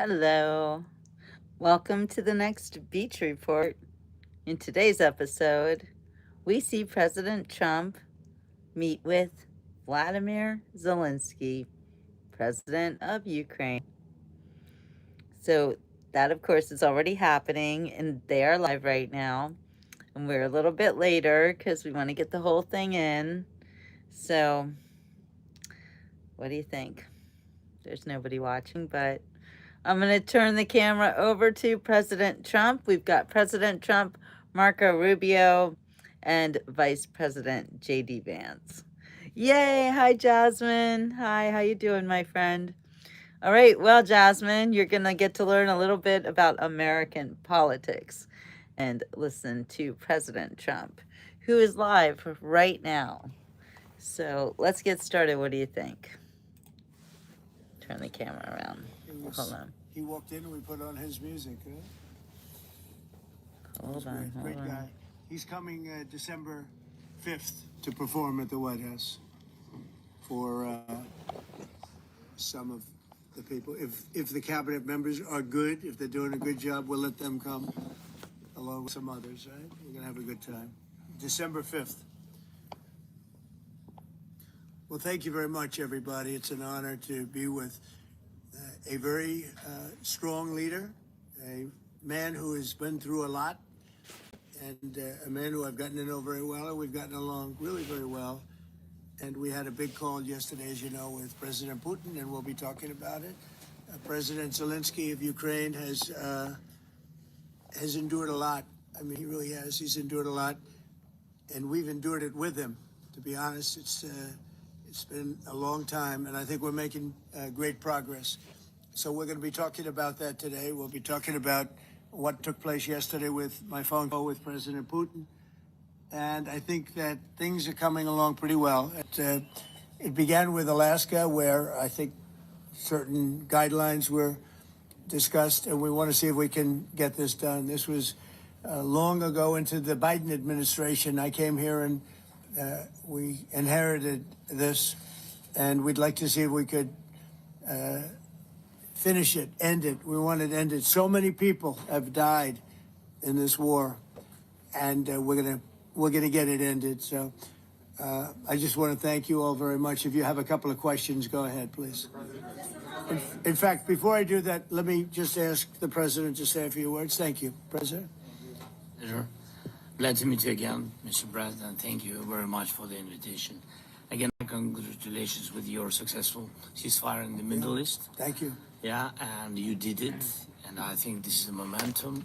Hello. Welcome to the next beach report. In today's episode, we see President Trump meet with Vladimir Zelensky, President of Ukraine. So, that of course is already happening, and they are live right now. And we're a little bit later because we want to get the whole thing in. So, what do you think? There's nobody watching, but I'm going to turn the camera over to President Trump. We've got President Trump, Marco Rubio, and Vice President J.D. Vance. Yay! Hi, Jasmine. Hi, how you doing, my friend? All right, well, Jasmine, you're going to get to learn a little bit about American politics and listen to President Trump, who is live right now. So let's get started. What do you think? Turn the camera around. Hold on. He walked in and we put on his music. Huh? Hold on. Great guy. He's coming December 5th to perform at the White House for some of the people. If the cabinet members are good, if they're doing a good job, we'll let them come along with some others, right? We're going to have a good time. December 5th. Well, thank you very much, everybody. It's an honor to be with a very strong leader, a man who has been through a lot, and a man who I've gotten to know very well, and we've gotten along really very well. And we had a big call yesterday, as you know, with President Putin, and we'll be talking about it. President Zelenskyy of Ukraine has endured a lot. I mean, he really has. He's endured a lot, and we've endured it with him. To be honest, it's been a long time, and I think we're making great progress. So we're going to be talking about that today. We'll be talking about what took place yesterday with my phone call with President Putin. And I think that things are coming along pretty well. It began with Alaska, where I think certain guidelines were discussed, and we want to see if we can get this done. This was long ago into the Biden administration. I came here and we inherited this, and we'd like to see if we could finish it, end it. We want it ended. So many people have died in this war, and we're gonna get it ended. So I just want to thank you all very much. If you have a couple of questions, go ahead, please. In fact, before I do that, let me just ask the president to say a few words. Thank you, President. Sure. Glad to meet you again, Mr. President. Thank you very much for the invitation. Again, congratulations with your successful ceasefire in the Middle East. Thank you. Yeah, and you did it. And I think this is the momentum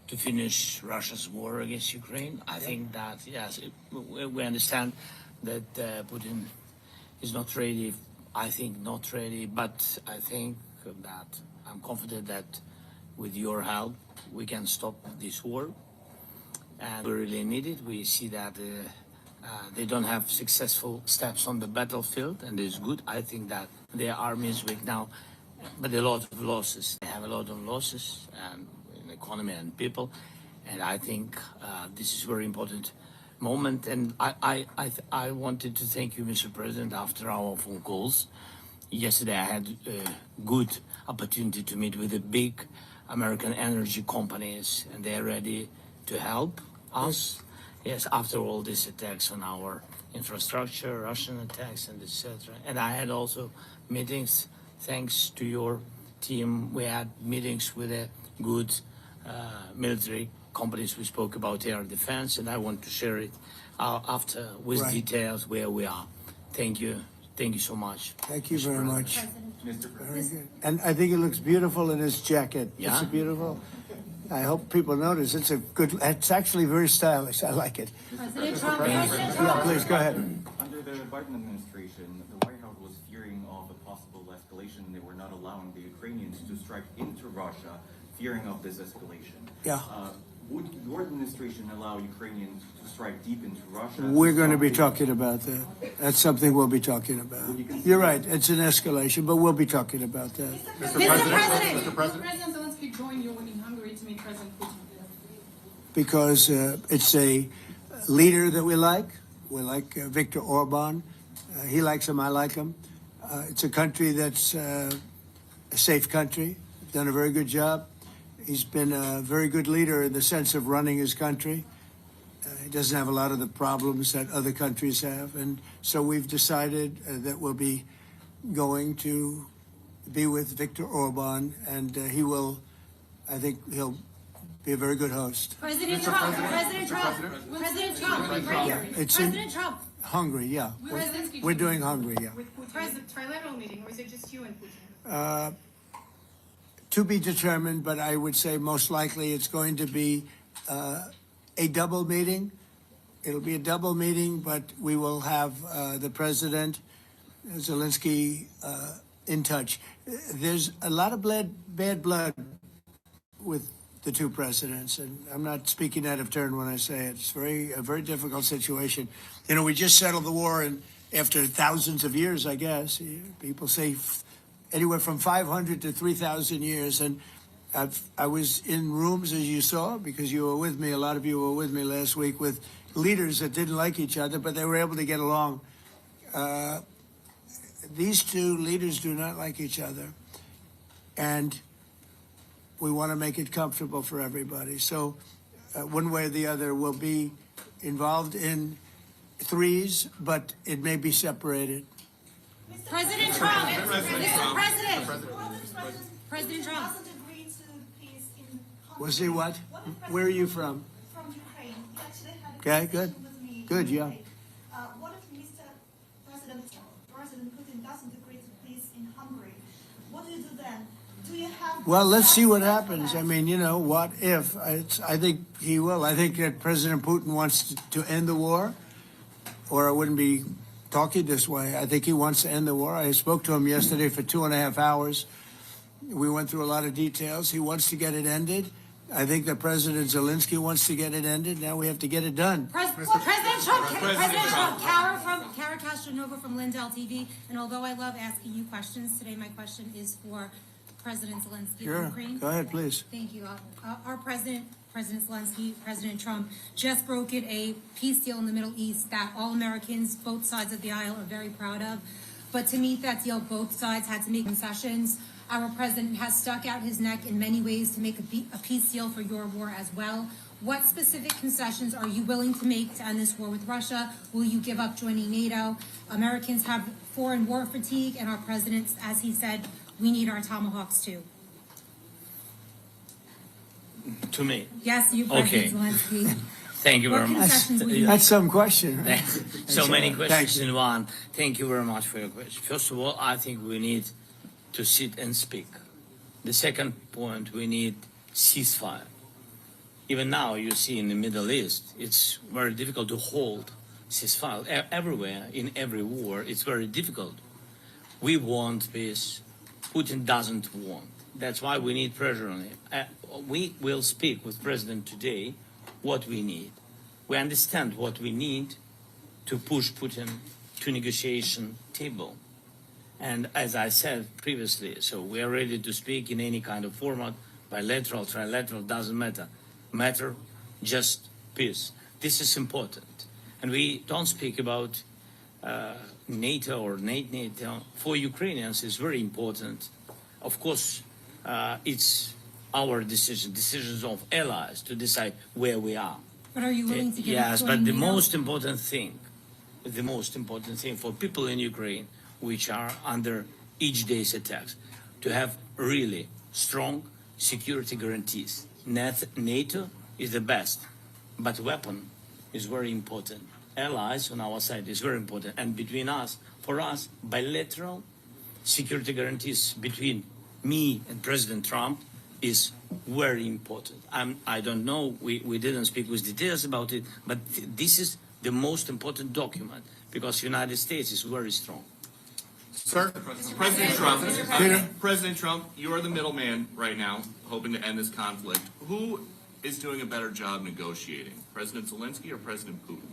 to finish Russia's war against Ukraine. I think that, yes, we understand that Putin is not ready. I think not ready, but I think that I'm confident that with your help, we can stop this war. And we really need it. We see that they don't have successful steps on the battlefield, and it's good. I think that their army is weak now, but a lot of losses. They have a lot of losses and in economy and people, and I think this is a very important moment. And I wanted to thank you, Mr. President, after our phone calls. Yesterday I had a good opportunity to meet with the big American energy companies, and they're ready to help us. Yes, after all these attacks on our infrastructure, Russian attacks, and etc. And I had also meetings, thanks to your team. We had meetings with a good military companies. We spoke about air defense, and I want to share it after with details where we are. Thank you. Thank you so much. Thank you very much. Very good. And I think it looks beautiful in his jacket. Yeah. It's beautiful. I hope people notice. It's actually very stylish. I like it. President Trump. Yeah, please, go ahead. Under the Biden administration, the White House was fearing of a possible escalation. They were not allowing the Ukrainians to strike into Russia, fearing of this escalation. Yeah. Would your administration allow Ukrainians to strike deep into Russia? We're going to be talking about that. That's something we'll be talking about. You're right. It's an escalation, but we'll be talking about that. Mr. President Zelenskyy joined you in Hungary to meet President Putin. Because it's a leader that we like. We like Viktor Orban. He likes him. I like him. It's a country that's a safe country. done a very good job. He's been a very good leader in the sense of running his country. He doesn't have a lot of the problems that other countries have. And so we've decided that we'll be going to be with Viktor Orban, and he will, I think he'll be a very good host. President Trump, President Trump, President Trump, right here. It's in President Trump. Hungary, yeah. Zelenskyy We're doing Hungary, yeah. with Putin. Is it a trilateral meeting, or is it just you and Putin? To be determined, but I would say most likely it's going to be a double meeting. It'll be a double meeting, but we will have the president, Zelenskyy, in touch. There's a lot of bad blood with the two presidents, and I'm not speaking out of turn when I say it. It's a very difficult situation. You know, we just settled the war, and after thousands of years, I guess. People say anywhere from 500 to 3,000 years, and I was in rooms, as you saw, because you were with me, a lot of you were with me last week, with leaders that didn't like each other, but they were able to get along. These two leaders do not like each other, and we want to make it comfortable for everybody. So one way or the other, we'll be involved in threes, but it may be separated. President Trump, Mr. President. President Trump. Doesn't agree to peace in Hungary. Was he what? Where are you from? From Ukraine. He actually had a Okay, good. conversation with me Good, yeah. today. What if President Putin doesn't agree to peace in Hungary? What do you do then? Do you have? Well, let's see what steps happens. for I that? mean, you know, what if? I think he will. I think that President Putin wants to end the war, or I wouldn't be talking this way. I think he wants to end the war. I spoke to him yesterday for 2.5 hours. We went through a lot of details. He wants to get it ended. I think that President Zelenskyy wants to get it ended. Now we have to get it done. President Trump, Kara Castronova from Lindell TV. And although I love asking you questions, today my question is for President Zelenskyy of Sure. Ukraine. Go ahead, please. Thank you. Our President Zelenskyy, President Trump, just brokered a peace deal in the Middle East that all Americans, both sides of the aisle, are very proud of. But to meet that deal, both sides had to make concessions. Our president has stuck out his neck in many ways to make a peace deal for your war as well. What specific concessions are you willing to make to end this war with Russia? Will you give up joining NATO? Americans have foreign war fatigue, and our president, as he said, we need our tomahawks too. To me. Yes, you, Okay. President Zelenskyy. Thank you What very much. concessions will you That's some question. Right? So many Thank questions you. in one. Thank you very much for your question. First of all, I think we need to sit and speak. The second point, we need ceasefire. Even now, you see in the Middle East, it's very difficult to hold ceasefire. Everywhere, in every war, it's very difficult. We want peace. Putin doesn't want. That's why we need pressure on him. We will speak with President today what we need. We understand what we need to push Putin to negotiation table. And as I said previously, so we are ready to speak in any kind of format, bilateral, trilateral, doesn't matter. Matter just peace. This is important. And we don't speak about NATO or NATO. For Ukrainians, it's very important. Of course, it's our decision, decisions of allies to decide where we are. But are you willing to give Yes, up but joining the NATO? most important thing for people in Ukraine, which are under each day's attacks, to have really strong security guarantees. NATO is the best, but weapon is very important. Allies on our side is very important. And between us, for us, bilateral security guarantees between me and President Trump is very important. I don't know, we didn't speak with details about it, but this is the most important document because United States is very strong. Sir, President Trump, Peter? President Trump, you are the middleman right now, hoping to end this conflict. Who is doing a better job negotiating, President Zelenskyy or President Putin?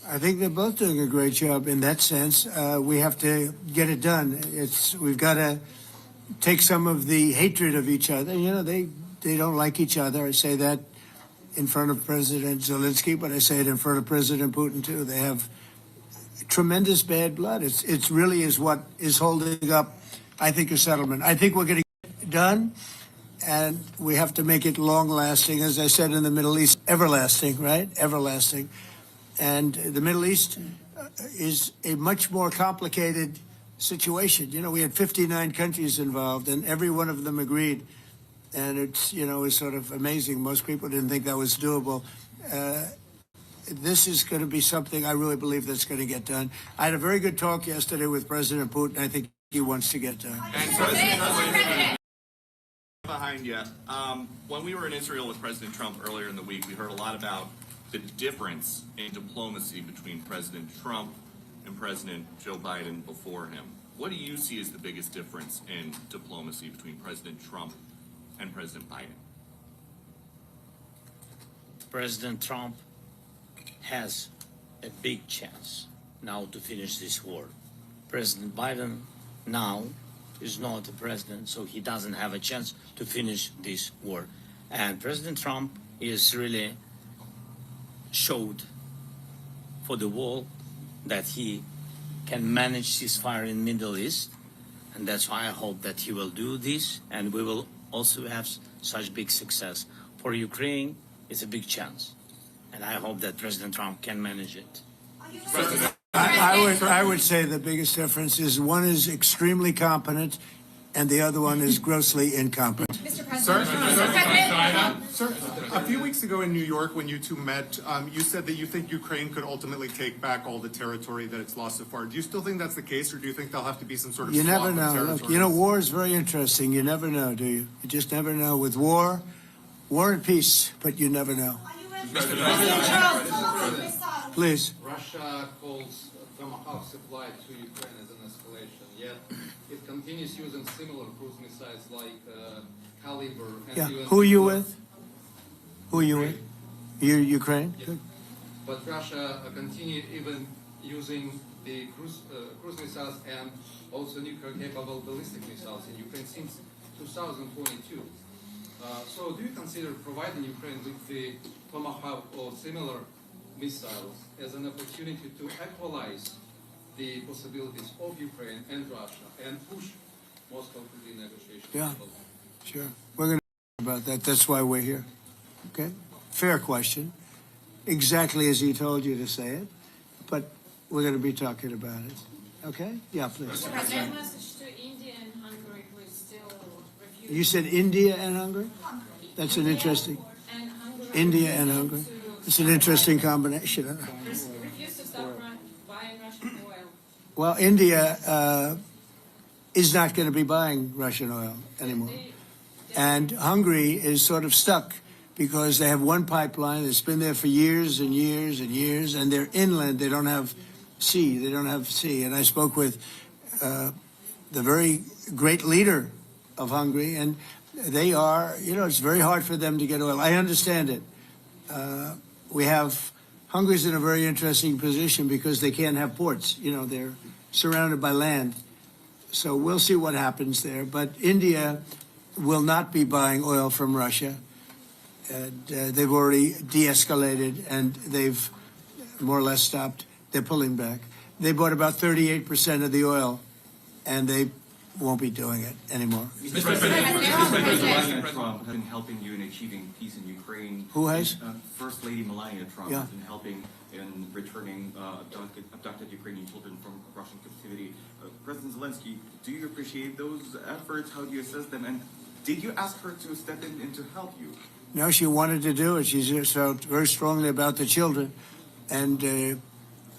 I think they're both doing a great job in that sense. We have to get it done. We've got to take some of the hatred of each other. You know, they don't like each other. I say that in front of President Zelenskyy, but I say it in front of President Putin too. They have tremendous bad blood. It's really is what is holding up, I think, a settlement. I think we're going to get it done. and we have to make it long-lasting. As I said, in the Middle East, everlasting, right? Everlasting. And the Middle East is a much more complicated situation. You know, we had 59 countries involved, and every one of them agreed. And it's, you know, it's sort of amazing. Most people didn't think that was doable. This is going to be something I really believe that's going to get done. I had a very good talk yesterday with President Putin. I think he wants to get done. And President behind you. When we were in Israel with President Trump earlier in the week, we heard a lot about the difference in diplomacy between President Trump and President Joe Biden before him. What do you see as the biggest difference in diplomacy between President Trump and President Biden? President Trump has a big chance now to finish this war. President Biden now is not the president, so he doesn't have a chance to finish this war. And President Trump is really showed for the world that he can manage ceasefire in Middle East, and that's why I hope that he will do this, and we will also have such big success. For Ukraine, it's a big chance, and I hope that President Trump can manage it. I would say the biggest difference is one is extremely competent and the other one is grossly incompetent. Mr. President. Sir, a few weeks ago in New York, when you two met, you said that you think Ukraine could ultimately take back all the territory that it's lost so far. Do you still think that's the case, or do you think there'll have to be some sort of You swap never of know. Look, territories? you know, war is very interesting. You never know, do you? You just never know. With war and peace, but you never know. Are you ready? President Trump, Please. Russia calls Tomahawk supply to Ukraine as an escalation, yet it continues using similar cruise missiles like Caliber and Yeah. even... Who are you with? Who are you with? You Ukraine? Yeah. But Russia continue even using the cruise missiles and also nuclear-capable ballistic missiles in Ukraine since 2022. So do you consider providing Ukraine with the Tomahawk or similar missiles as an opportunity to equalize the possibilities of Ukraine and Russia and push Moscow to the negotiation Yeah. table? Sure. We're going to talk about that. That's why we're here. Okay? Fair question. Exactly as he told you to say it. But we're going to be talking about it. Okay? Yeah, please. President, message to India and Hungary who is still refusing. You said India and Hungary? That's an interesting. And Hungary India and Hungary. It's an interesting combination. Huh? refuse to stop buying Russian oil. Well, India is not going to be buying Russian oil anymore. And Hungary is sort of stuck because they have one pipeline that's been there for years and years and years, and they're inland. They don't have sea. They don't have sea. And I spoke with the very great leader of Hungary, and they are, you know, it's very hard for them to get oil. I understand it. Hungary's in a very interesting position because they can't have ports. You know, they're surrounded by land. So we'll see what happens there. But India will not be buying oil from Russia. And, they've already de-escalated and they've more or less stopped. They're pulling back. They bought about 38% of the oil, and they won't be doing it anymore. Melania Trump has been helping you in achieving peace in Ukraine. Who has? First Lady Melania Trump Yeah. has been helping in returning abducted Ukrainian children from Russian captivity. President Zelensky, do you appreciate those efforts? How do you assess them? And did you ask her to step in to help you? No, she wanted to do it. She just felt very strongly about the children. And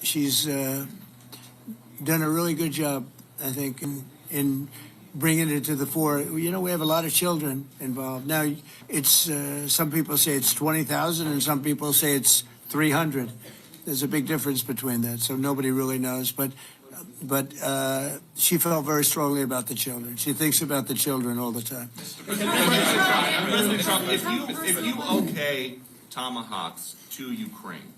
she's done a really good job, I think, in bringing it to the fore. You know, we have a lot of children involved. Now, it's some people say it's 20,000 and some people say it's 300. There's a big difference between that, so nobody really knows. But she felt very strongly about the children. She thinks about the children all the time. President Trump, if you okay Tomahawks to Ukraine,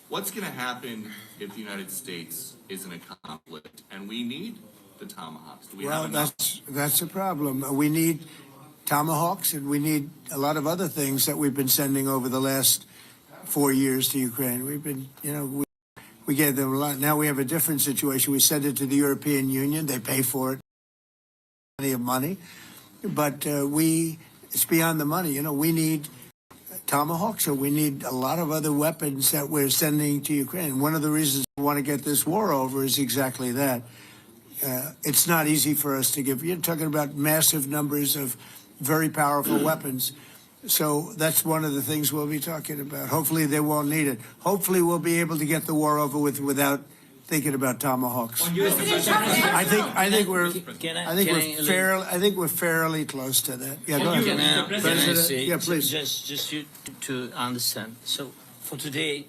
what's going to happen if the United States is in a conflict and we need the Tomahawks? Do we Well, have enough? that's a problem. We need Tomahawks, and we need a lot of other things that we've been sending over the last 4 years to Ukraine. We've been, you know, we gave them a lot. Now we have a different situation. We send it to the European Union. They pay for it, plenty of money. But we it's beyond the money. We need Tomahawks, or we need a lot of other weapons that we're sending to Ukraine. One of the reasons we want to get this war over is exactly that. It's not easy for us to give. You're talking about massive numbers of very powerful weapons. So that's one of the things we'll be talking about. Hopefully they won't need it. Hopefully we'll be able to get the war over with without thinking about Tomahawks. I think we're fairly close to that. Yeah, go ahead. Can I say, Yeah, please. just you to understand. So for today,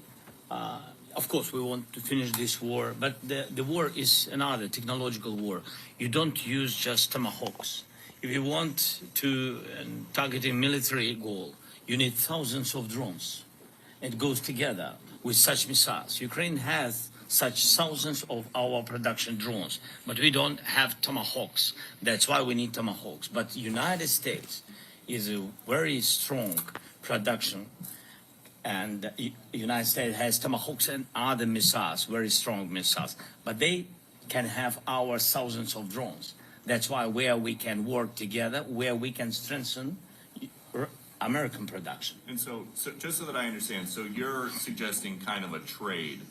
of course, we want to finish this war, but the war is another technological war. You don't use just Tomahawks. If you want to target a military goal, you need thousands of drones. It goes together with such missiles. Ukraine has such thousands of our production drones, but we don't have Tomahawks. That's why we need Tomahawks. But United States is a very strong production, and United States has Tomahawks and other missiles, very strong missiles, but they can have our thousands of drones. That's why where we can work together, where we can strengthen American production. And so just so that I understand, so you're suggesting kind of a trade.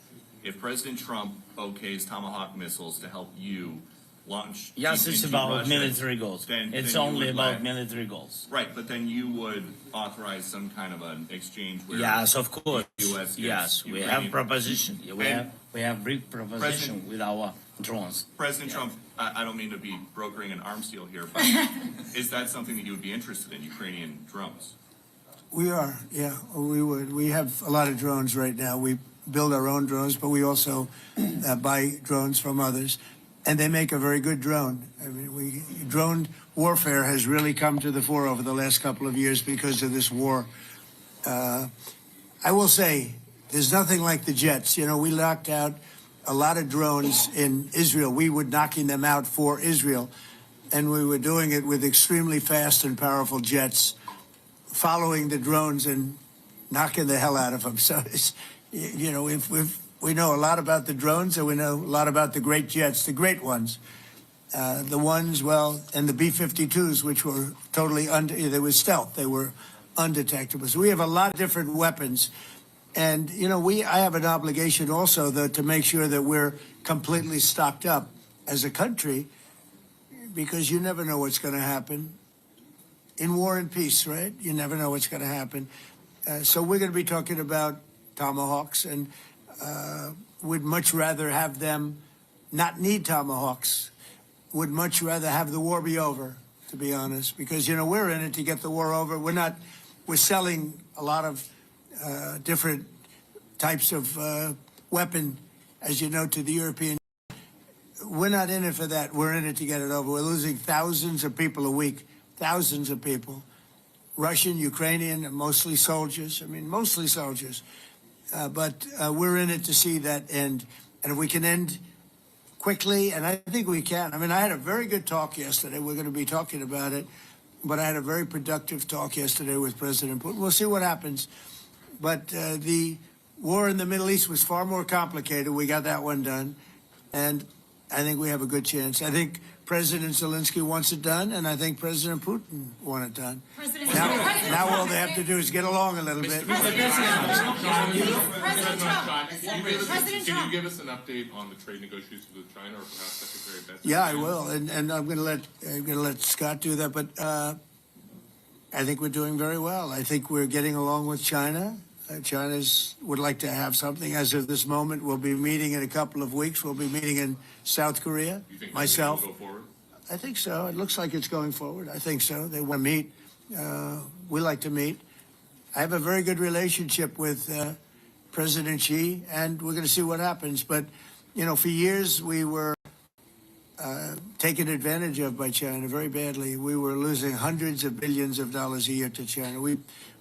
If President Trump okays Tomahawk missiles to help you launch, yes, it's about Russia, military goals. It's only about military goals. Right, but then you would authorize some kind of an exchange where yes, of course. US Yes, we have proposition. We have brief proposition with our drones. President Trump, I don't mean to be brokering an arms deal here, but is that something that you would be interested in, Ukrainian drones? We are, yeah, we would. We have a lot of drones right now. We build our own drones, but we also buy drones from others, and they make a very good drone. I mean, drone warfare has really come to the fore over the last couple of years because of this war. I will say, there's nothing like the jets. We knocked out a lot of drones in Israel. We were knocking them out for Israel, and we were doing it with extremely fast and powerful jets, following the drones and knocking the hell out of them. So it's, we know a lot about the drones, and we know a lot about the great jets, the great ones. The ones, and the B-52s, which were totally they were stealth. They were undetectable. So we have a lot of different weapons. And, I have an obligation also, though, to make sure that we're completely stocked up as a country, because you never know what's going to happen. In war and peace, right? You never know what's going to happen. So we're going to be talking about Tomahawks, and would much rather have them not need Tomahawks. Would much rather have the war be over, to be honest, because, we're in it to get the war over. We're selling a lot of different types of weapon, as you know, to the European. We're not in it for that. We're in it to get it over. We're losing thousands of people a week, thousands of people, Russian, Ukrainian, and mostly soldiers. Mostly soldiers. But we're in it to see that end. And if we can end quickly, and I think we can. I had a very good talk yesterday. We're going to be talking about it. But I had a very productive talk yesterday with President Putin. We'll see what happens. But the war in the Middle East was far more complicated. We got that one done. And I think we have a good chance. I think President Zelenskyy wants it done, and I think President Putin wants it done. Now all they have to do is get along a little bit. Can you give us an update on the trade negotiations with China, or perhaps Secretary Bessent? Yeah, I will, and I'm going to let Scott do that. But I think we're doing very well. I think we're getting along with China. China would like to have something. As of this moment, we'll be meeting in a couple of weeks. We'll be meeting in South Korea. You think myself. Will go forward? I think so. It looks like it's going forward. I think so. They want to meet. We like to meet. I have a very good relationship with President Xi, and we're going to see what happens. But, for years we were taken advantage of by China very badly. We were losing hundreds of billions of dollars a year to China.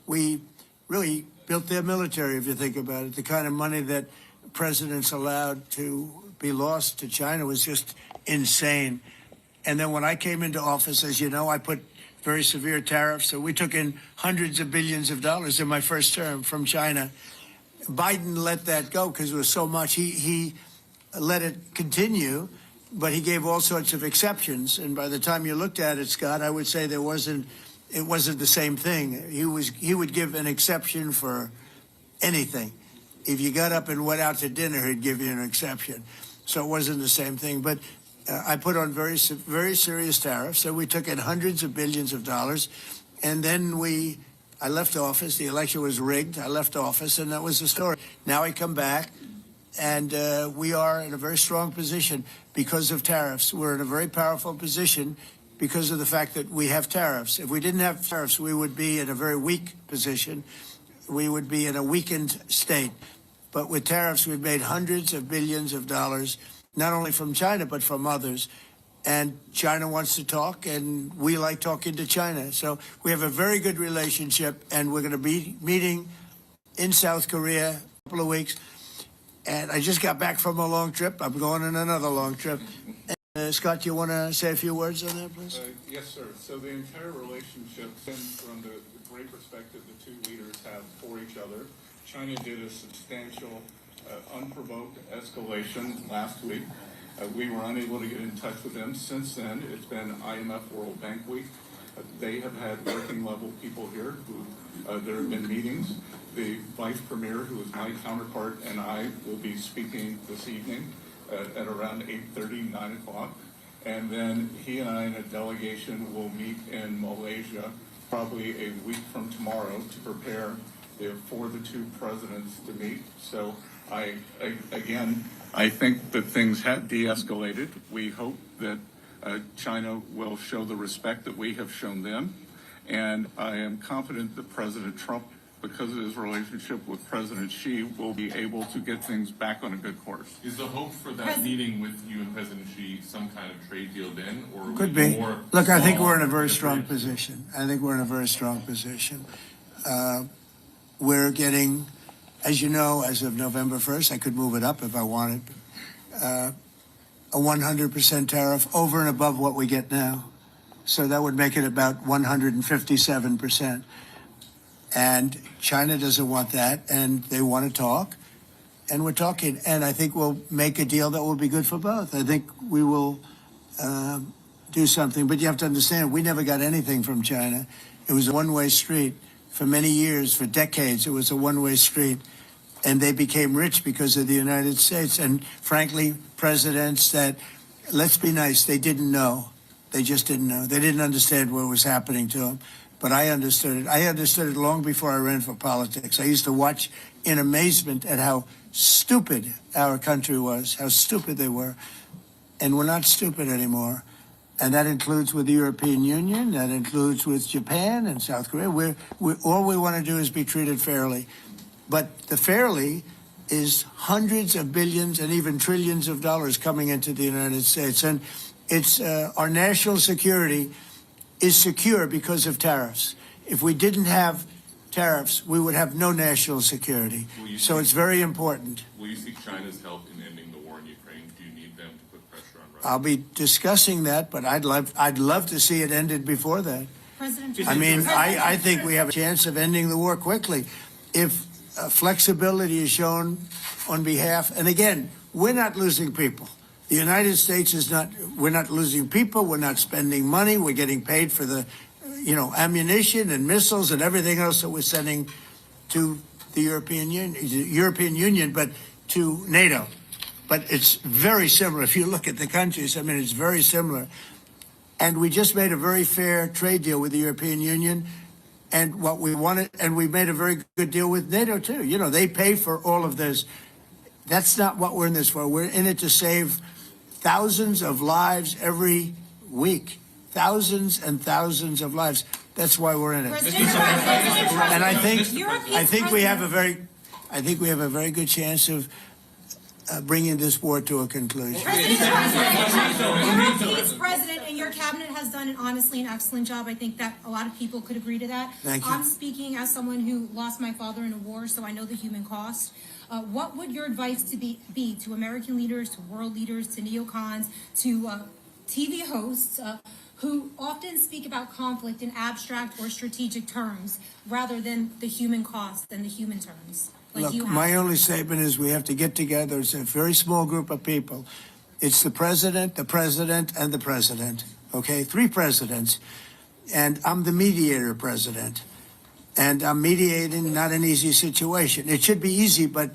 We really built their military, if you think about it. The kind of money that presidents allowed to be lost to China was just insane. And then when I came into office, as you know, I put very severe tariffs. So we took in hundreds of billions of dollars in my first term from China. Biden let that go because it was so much. He let it continue, but he gave all sorts of exceptions. And by the time you looked at it, Scott, I would say there wasn't it wasn't the same thing. He would give an exception for anything. If you got up and went out to dinner, he'd give you an exception. So it wasn't the same thing. But I put on very serious tariffs. So we took in hundreds of billions of dollars, and then I left office. The election was rigged. I left office, and that was the story. Now I come back, and we are in a very strong position because of tariffs. We're in a very powerful position because of the fact that we have tariffs. If we didn't have tariffs, we would be in a very weak position. We would be in a weakened state. But with tariffs, we've made hundreds of billions of dollars, not only from China, but from others. And China wants to talk, and we like talking to China. So we have a very good relationship, and we're going to be meeting in South Korea in a couple of weeks. And I just got back from a long trip. I'm going on another long trip. Scott, you want to say a few words on that, please? Yes, sir. So the entire relationship stems from the great respect that the two leaders have for each other. China did a substantial, unprovoked escalation last week. We were unable to get in touch with them. Since then, it's been IMF World Bank Week. They have had working level people here who there have been meetings. The vice premier, who is my counterpart, and I will be speaking this evening at around 8:30, 9 o'clock. And then he and I and a delegation will meet in Malaysia probably a week from tomorrow to prepare for the two presidents to meet. So I think that things have de-escalated. We hope that China will show the respect that we have shown them. And I am confident that President Trump, because of his relationship with President Xi, will be able to get things back on a good course. Is the hope for that meeting with you and President Xi some kind of trade deal then, or could be? Look, I think we're in a very strong position. We're getting, as you know, as of November 1st, I could move it up if I wanted, a 100% tariff over and above what we get now. So that would make it about 157%. And China doesn't want that, and they want to talk, and we're talking. And I think we'll make a deal that will be good for both. I think we will do something. But you have to understand, we never got anything from China. It was a one-way street. For many years, for decades, it was a one-way street. And they became rich because of the United States. And frankly, presidents that, let's be nice, they didn't know. They just didn't know. They didn't understand what was happening to them. But I understood it. I understood it long before I ran for politics. I used to watch in amazement at how stupid our country was, how stupid they were. And we're not stupid anymore. And that includes with the European Union, that includes with Japan and South Korea. All we want to do is be treated fairly. But the fairly is hundreds of billions and even trillions of dollars coming into the United States. And it's our national security is secure because of tariffs. If we didn't have tariffs, we would have no national security. So it's very important. Will you seek China's help in ending the war in Ukraine? Do you need them to put pressure on Russia? I'll be discussing that, but I'd love to see it ended before that. I think we have a chance of ending the war quickly if flexibility is shown on behalf. And again, we're not losing people. The United States is not. We're not losing people. We're not spending money. We're getting paid for the, ammunition and missiles and everything else that we're sending to the European Union, but to NATO. But it's very similar. If you look at the countries, it's very similar. And we just made a very fair trade deal with the European Union, and what we wanted, and we made a very good deal with NATO too. They pay for all of this. That's not what we're in this for. We're in it to save thousands of lives every week. Thousands and thousands of lives. That's why we're in it. And I think we have a very good chance of bringing this war to a conclusion. President, President, and your cabinet has done honestly an excellent job. I think that a lot of people could agree to that. Thank you. I'm speaking as someone who lost my father in a war, so I know the human cost. What would your advice be to American leaders, to world leaders, to neocons, to TV hosts who often speak about conflict in abstract or strategic terms rather than the human cost and the human terms? Look, my only statement is we have to get together. It's a very small group of people. It's the president, and the president. Okay, 3 presidents. And I'm the mediator, President. And I'm mediating not an easy situation. It should be easy, but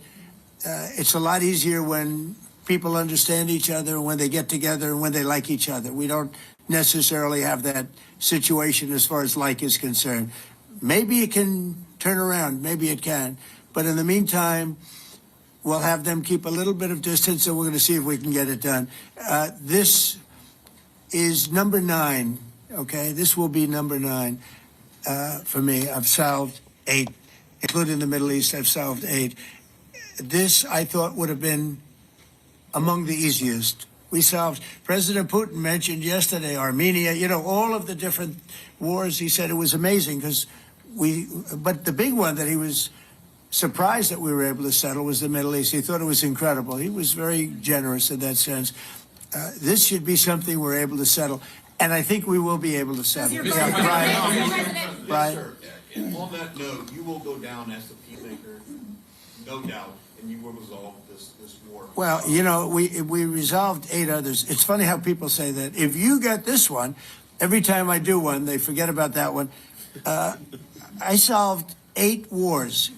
it's a lot easier when people understand each other, when they get together, and when they like each other. We don't necessarily have that situation as far as like is concerned. Maybe it can turn around. Maybe it can. But in the meantime, we'll have them keep a little bit of distance, and we're going to see if we can get it done. This is number 9, okay? This will be number 9 for me. I've solved 8, including the Middle East. I've solved 8. This, I thought, would have been among the easiest. We solved, President Putin mentioned yesterday Armenia, all of the different wars. He said it was amazing because but the big one that he was surprised that we were able to settle was the Middle East. He thought it was incredible. He was very generous in that sense. This should be something we're able to settle, and I think we will be able to settle. Brian. On that note, you will go down as the peacemaker, no doubt, and you will resolve this war. Well, we resolved 8 others. It's funny how people say that. If you get this one, every time I do one, they forget about that one. I solved 8 wars.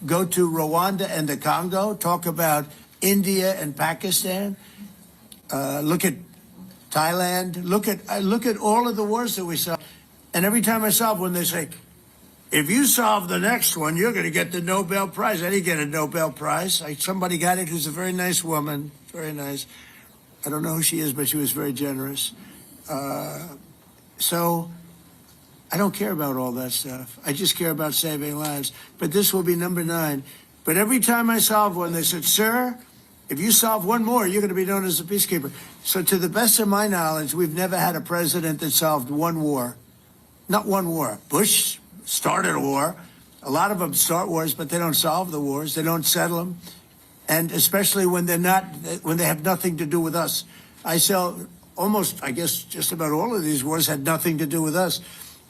Go to Rwanda and the Congo, talk about India and Pakistan, look at Thailand, look at all of the wars that we solved. And every time I solve one, they say, if you solve the next one, you're going to get the Nobel Prize. I didn't get a Nobel Prize. Somebody got it who's a very nice woman, very nice. I don't know who she is, but she was very generous. So I don't care about all that stuff. I just care about saving lives. But this will be number 9. But every time I solve one, they said, sir, if you solve one more, you're going to be known as a peacekeeper. So to the best of my knowledge, we've never had a president that solved one war. Not one war. Bush started a war. A lot of them start wars, but they don't solve the wars. They don't settle them. And especially when they have nothing to do with us. I guess just about all of these wars had nothing to do with us.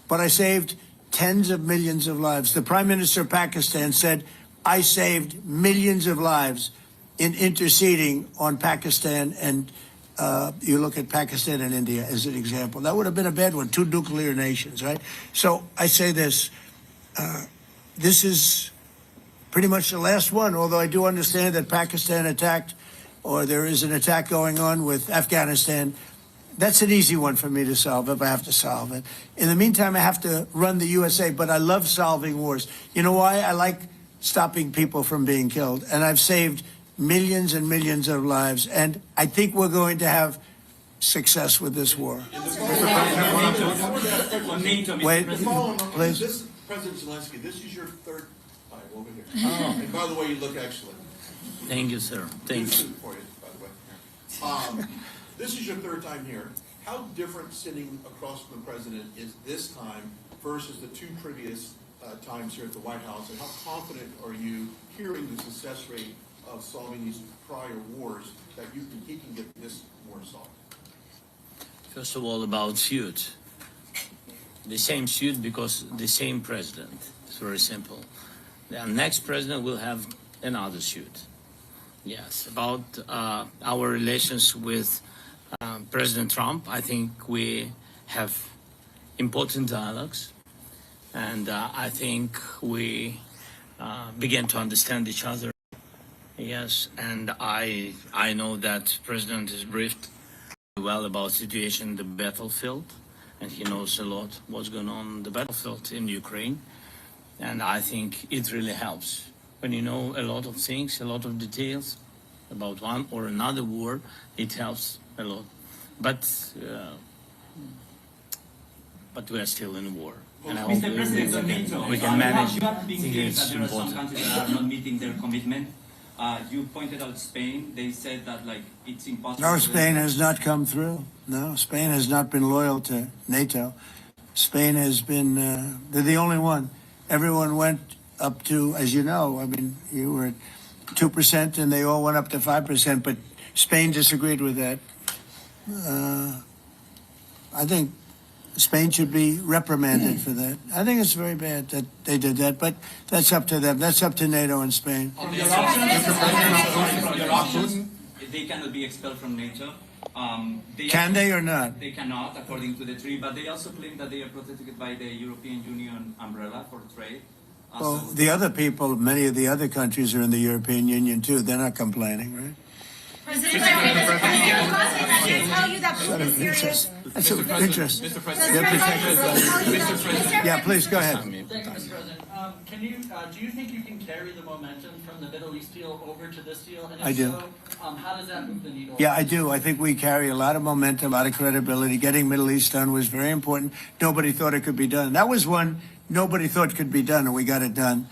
But I saved tens of millions of lives. The Prime Minister of Pakistan said, I saved millions of lives in interceding on Pakistan. And you look at Pakistan and India as an example. That would have been a bad one, 2 nuclear nations, right? So I say this, this is pretty much the last one, although I do understand that Pakistan attacked, or there is an attack going on with Afghanistan. That's an easy one for me to solve if I have to solve it. In the meantime, I have to run the USA, but I love solving wars. You know why? I like stopping people from being killed, and I've saved millions and millions of lives, and I think we're going to have success with this war. Wait, please. This, President Zelensky, this is your 3rd time over here. Oh. And by the way, you look excellent. Thank you, sir. Thank you. For you, by the way. This is your 3rd time here. How different sitting across from the president is this time versus the 2 previous times here at the White House, and how confident are you hearing the success rate of solving these prior wars that he can get this war solved? First of all, about suit. The same suit because the same president. It's very simple. The next president will have another suit. Yes, about our relations with President Trump, I think we have important dialogues, and I think we begin to understand each other. Yes, and I know that President is briefed well about situation in the battlefield, and he knows a lot what's going on the battlefield in Ukraine, and I think it really helps when you know a lot of things, a lot of details about one or another war. It helps a lot. But we are still in war. And I hope Mr. President, we can manage. You have I been think saying it's that there are some important. countries that are not meeting their commitment. You pointed out Spain. They said that it's impossible. No, Spain has not come through. No, Spain has not been loyal to NATO. Spain has been, they're the only one. Everyone went up to, as you know, I mean, you were at 2% and they all went up to 5%, but Spain disagreed with that. I think Spain should be reprimanded for that. I think it's very bad that they did that, but that's up to them. That's up to NATO and Spain. They cannot be expelled from NATO. Can they or not? They cannot, according to the treaty, but they also claim that they are protected by the European Union umbrella for trade. Well, the other people, many of the other countries are in the European Union too. They're not complaining, right? President, I tell you that Putin is serious. That's of interest. Mr. President. They're protected by Yeah, please go ahead. Thank you, Mr. President. Do you think you can carry the momentum from the Middle East deal over to this deal? And if I do. So, how does that move the needle? Yeah, I do. I think we carry a lot of momentum, a lot of credibility. Getting Middle East done was very important. Nobody thought it could be done. That was one nobody thought could be done, and we got it done.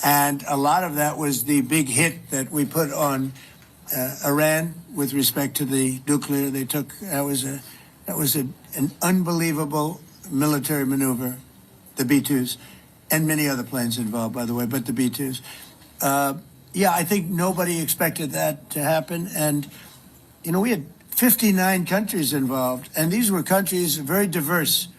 And a lot of that was the big hit that we put on Iran with respect to the nuclear. They took that was an unbelievable military maneuver, the B-2s, and many other planes involved, by the way, but the B-2s. Yeah, I think nobody expected that to happen. And, you know, we had 59 countries involved, and these were countries very diverse.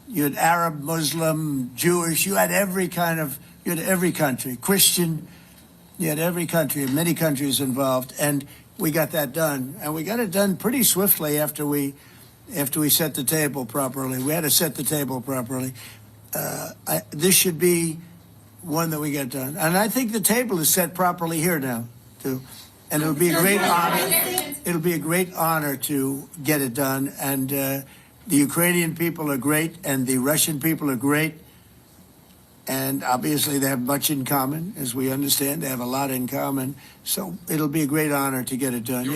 You had Arab, Muslim, Jewish, you had every country, Christian, you had every country, many countries involved, and we got that done. And we got it done pretty swiftly after we set the table properly. We had to set the table properly. This should be one that we get done. And I think the table is set properly here now, too. And it'll be a great honor. It'll be a great honor to get it done. And the Ukrainian people are great, and the Russian people are great. And obviously they have much in common, as we understand. They have a lot in common. So it'll be a great honor to get it done.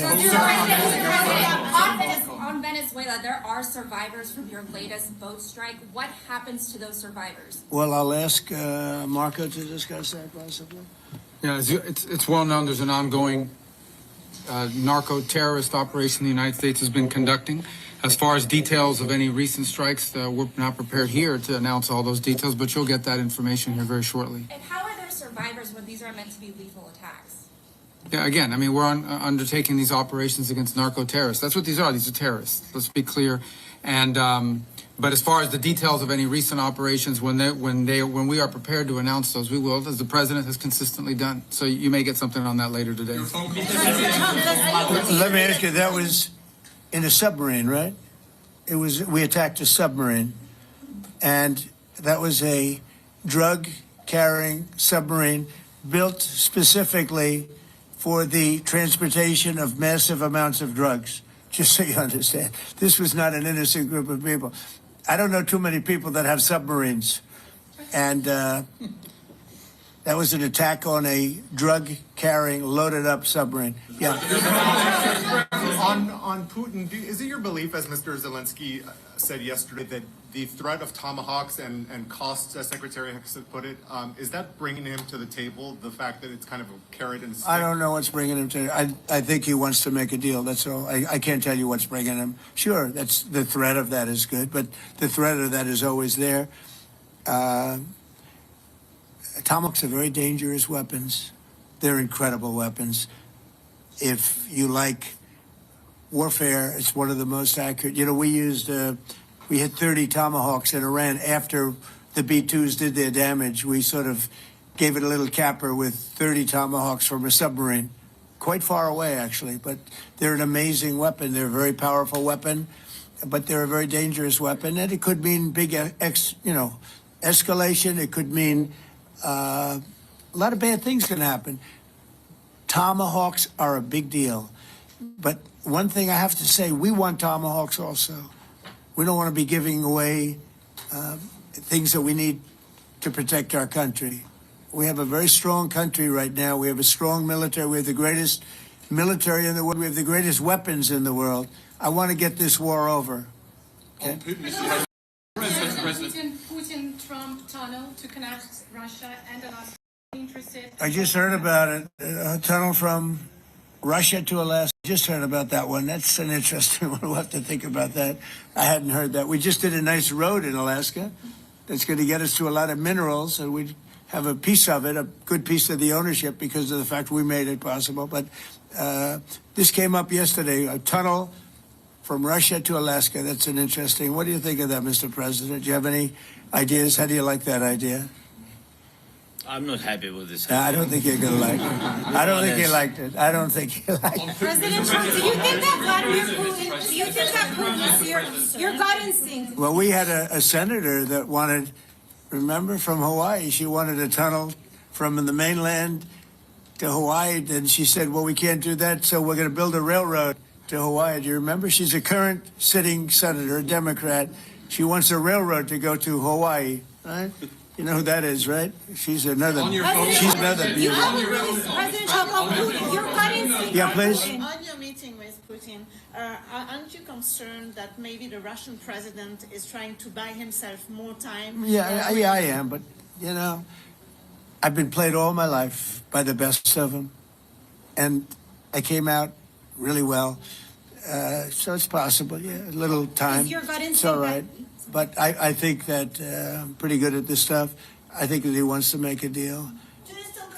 On Venezuela, there are survivors from your latest boat strike. What happens to those survivors? Well, I'll ask Marco to discuss that possibly. Yeah, it's well known there's an ongoing narco-terrorist operation the United States has been conducting. As far as details of any recent strikes, we're not prepared here to announce all those details, but you'll get that information here very shortly. And how are there survivors when these are meant to be lethal attacks? Yeah, again, I mean, we're undertaking these operations against narco-terrorists. That's what these are. These are terrorists. Let's be clear. And but as far as the details of any recent operations, when we are prepared to announce those, we will, as the president has consistently done. So you may get something on that later today. Let me ask you, that was in a submarine, right? We attacked a submarine, and that was a drug-carrying submarine built specifically for the transportation of massive amounts of drugs, just so you understand. This was not an innocent group of people. I don't know too many people that have submarines, and that was an attack on a drug-carrying, loaded-up submarine. Yeah. On Putin, is it your belief, as Mr. Zelensky said yesterday, that the threat of tomahawks and costs, as Secretary Hexon put it, is that bringing him to the table, the fact that it's kind of a carrot and stick? I don't know what's bringing him to I think he wants to make a deal, that's all. I can't tell you what's bringing him. Sure, that's the threat of that is good, but the threat of that is always there. Tomahawks are very dangerous weapons. They're incredible weapons. If you like warfare, it's one of the most accurate. You know, we hit 30 Tomahawks in Iran after the B-2s did their damage. We sort of gave it a little capper with 30 Tomahawks from a submarine, quite far away, actually. But they're an amazing weapon. They're a very powerful weapon, but they're a very dangerous weapon. And it could mean big, escalation. It could mean a lot of bad things can happen. Tomahawks are a big deal. But one thing I have to say, we want Tomahawks also. We don't want to be giving away things that we need to protect our country. We have a very strong country right now. We have a strong military. We have the greatest military in the world. We have the greatest weapons in the world. I want to get this war over. Okay? Putin-Trump tunnel to connect Russia and Alaska. Interested? I just heard about it. A tunnel from Russia to Alaska. Just heard about that one. That's an interesting one. We'll have to think about that. I hadn't heard that. We just did a nice road in Alaska that's going to get us to a lot of minerals, and we have a piece of it, a good piece of the ownership because of the fact we made it possible. But this came up yesterday, a tunnel from Russia to Alaska. That's an interesting. What do you think of that, Mr. President? Do you have any ideas? How do you like that idea? I'm not happy with this. I don't think you're going to like it. I don't think you liked it. I don't think you liked it. President Trump, do you think that Vladimir Putin, do you think that Putin is your gut instinct? Well, we had a senator that wanted, remember, from Hawaii, she wanted a tunnel from the mainland to Hawaii. And she said, well, we can't do that, so we're going to build a railroad to Hawaii. Do you remember? She's a current sitting senator, a Democrat. She wants a railroad to go to Hawaii, right? You know who that is, right? She's another. She's another beauty. President Trump, your gut instinct. Yeah, please. On your meeting with Putin, aren't you concerned that maybe the Russian president is trying to buy himself more time? Yeah, I am, but you know, I've been played all my life by the best of them, and I came out really well. So it's possible, yeah, a little time. Is your gut It's all right. But I think that I'm pretty good at this stuff. I think that he wants to make a deal.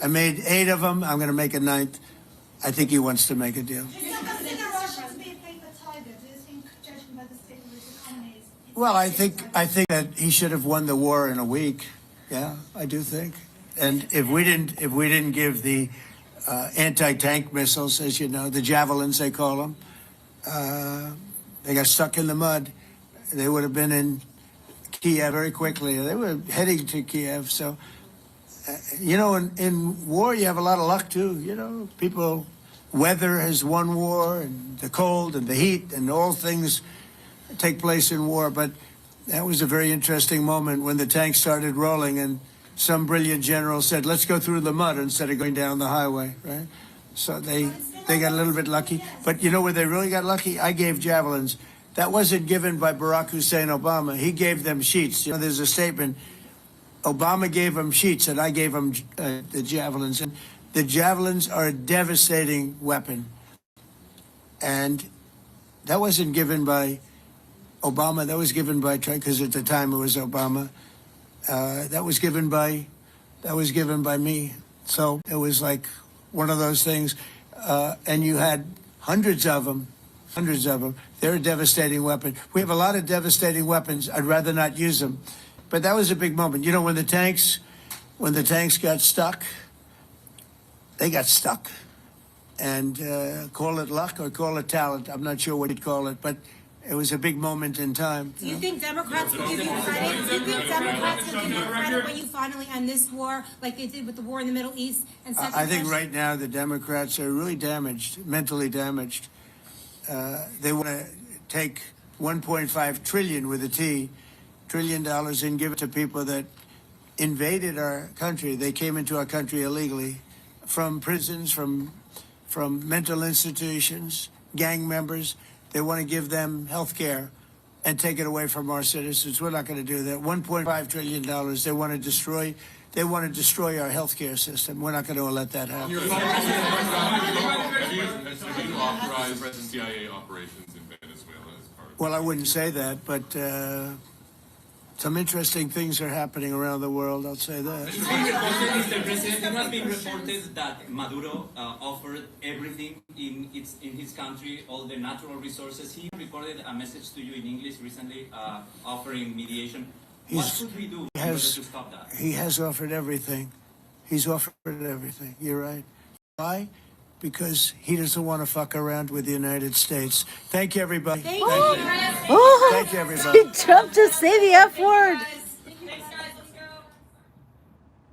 I made 8 of them. I'm going to make a 9th. I think he wants to make a deal. Do you consider Russia to be a paper tiger? Do you think, judging by the state of its economy, Well, I think that he should have won the war in a week. Yeah, I do think. And if we didn't give the anti-tank missiles, as you know, the javelins they call them, they got stuck in the mud. They would have been in Kiev very quickly. They were heading to Kiev. So, you know, in war, you have a lot of luck, too. You know, weather has won war, and the cold and the heat and all things take place in war. But that was a very interesting moment when the tanks started rolling and some brilliant general said, let's go through the mud instead of going down the highway, right? So they got a little bit lucky. But you know where they really got lucky? I gave javelins. That wasn't given by Barack Hussein Obama. He gave them sheets. You know, there's a statement. Obama gave them sheets, and I gave them the javelins. And the javelins are a devastating weapon. And that wasn't given by Obama. That was given by Trump, because at the time it was Obama. That was given by me. So it was like one of those things. And you had hundreds of them. They're a devastating weapon. We have a lot of devastating weapons. I'd rather not use them. But that was a big moment. You know, when the tanks got stuck, they got stuck. And call it luck or call it talent. I'm not sure what you'd call it, but it was a big moment in time. Do you think Democrats will give you credit? Do you think Democrats will give you credit when you finally end this war, like they did with the war in the Middle East? And I think right now the Democrats are really damaged, mentally damaged. They want to take 1.5 trillion with a T, $1 trillion, and give it to people that invaded our country. They came into our country illegally, from prisons, from mental institutions, gang members. They want to give them health care and take it away from our citizens. We're not going to do that. $1.5 trillion. They want to destroy. They want to destroy our health care system. We're not going to let that happen. Have you authorized CIA operations in Venezuela as part of? Well, I wouldn't say that, but some interesting things are happening around the world. I'll say that. Mr. President, it has been reported that Maduro offered everything in his country, all the natural resources. He recorded a message to you in English recently, offering mediation. What should we do in order to stop that? He has offered everything. He's offered everything. You're right. Why? Because he doesn't want to fuck around with the United States. Thank you, everybody. Thank you. Thank you, everybody. Did Trump just say the F word?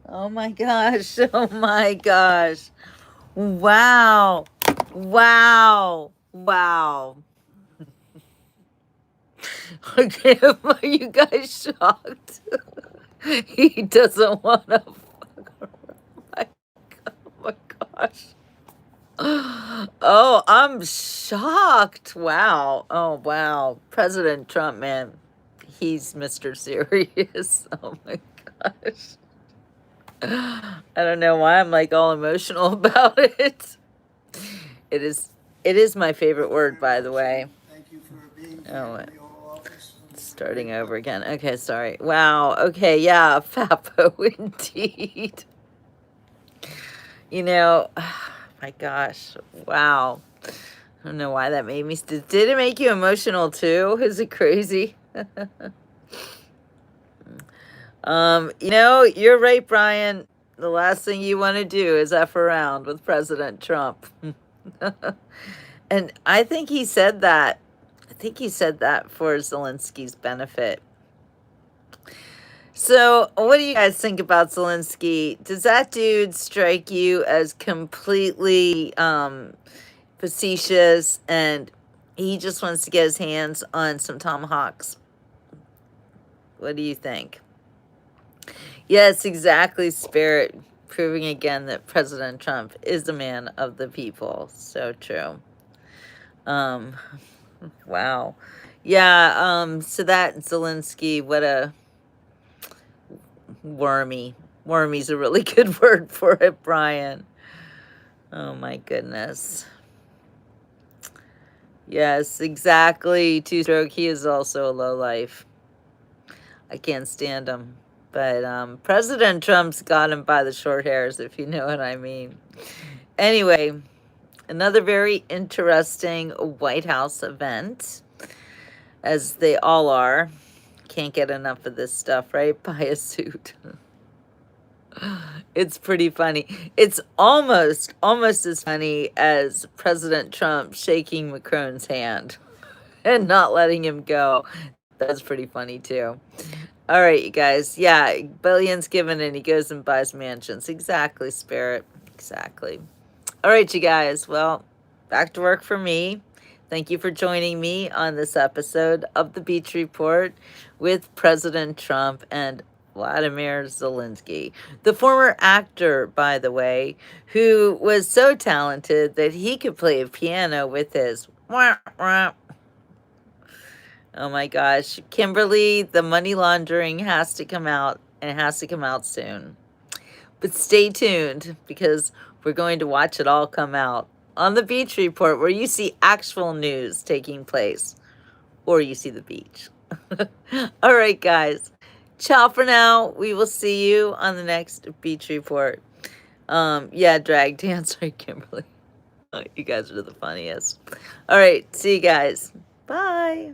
Oh my gosh. Oh my gosh. Wow. Wow. Wow. Okay, are you guys shocked? He doesn't want to fuck around. Oh my gosh. Oh, I'm shocked. Wow. Oh, wow. President Trump, man. He's Mr. Serious. Oh my gosh. I don't know why I'm like all emotional about it. It is my favorite word, by the way. Thank you for being Starting over again. Okay, sorry. Wow. Okay, yeah, Fapo indeed. You know, my gosh. Wow. I don't know why that made me. Did it make you emotional too? Is it crazy? You know, you're right, Brian. The last thing you want to do is F around with President Trump. And I think he said that. I think he said that for Zelensky's benefit. So, what do you guys think about Zelensky? Does that dude strike you as completely facetious and he just wants to get his hands on some tomahawks? What do you think? Yes, exactly, Spirit. Proving again that President Trump is a man of the people. So true. Wow. Yeah, so that Zelensky, what a wormy. Wormy's a really good word for it, Brian. Oh my goodness. Yes, exactly. Two-stroke. He is also a lowlife. I can't stand him. But President Trump's got him by the short hairs, if you know what I mean. Anyway, another very interesting White House event, as they all are. Can't get enough of this stuff, right? Buy a suit. It's pretty funny. It's almost as funny as President Trump shaking Macron's hand and not letting him go. That's pretty funny too. All right, you guys. Yeah, billions given and he goes and buys mansions. Exactly, Spirit. Exactly. All right, you guys. Well, back to work for me. Thank you for joining me on this episode of the Beach Report with President Trump and Vladimir Zelensky, the former actor, by the way, who was so talented that he could play a piano with his wah, wah. Oh my gosh. Kimberly, the money laundering has to come out, and it has to come out soon. But stay tuned because we're going to watch it all come out on the Beach Report, where you see actual news taking place, or you see the beach. All right, guys. Ciao for now. We will see you on the next Beach Report. Yeah, drag dancer, Kimberly. You guys are the funniest. All right, see you guys. Bye.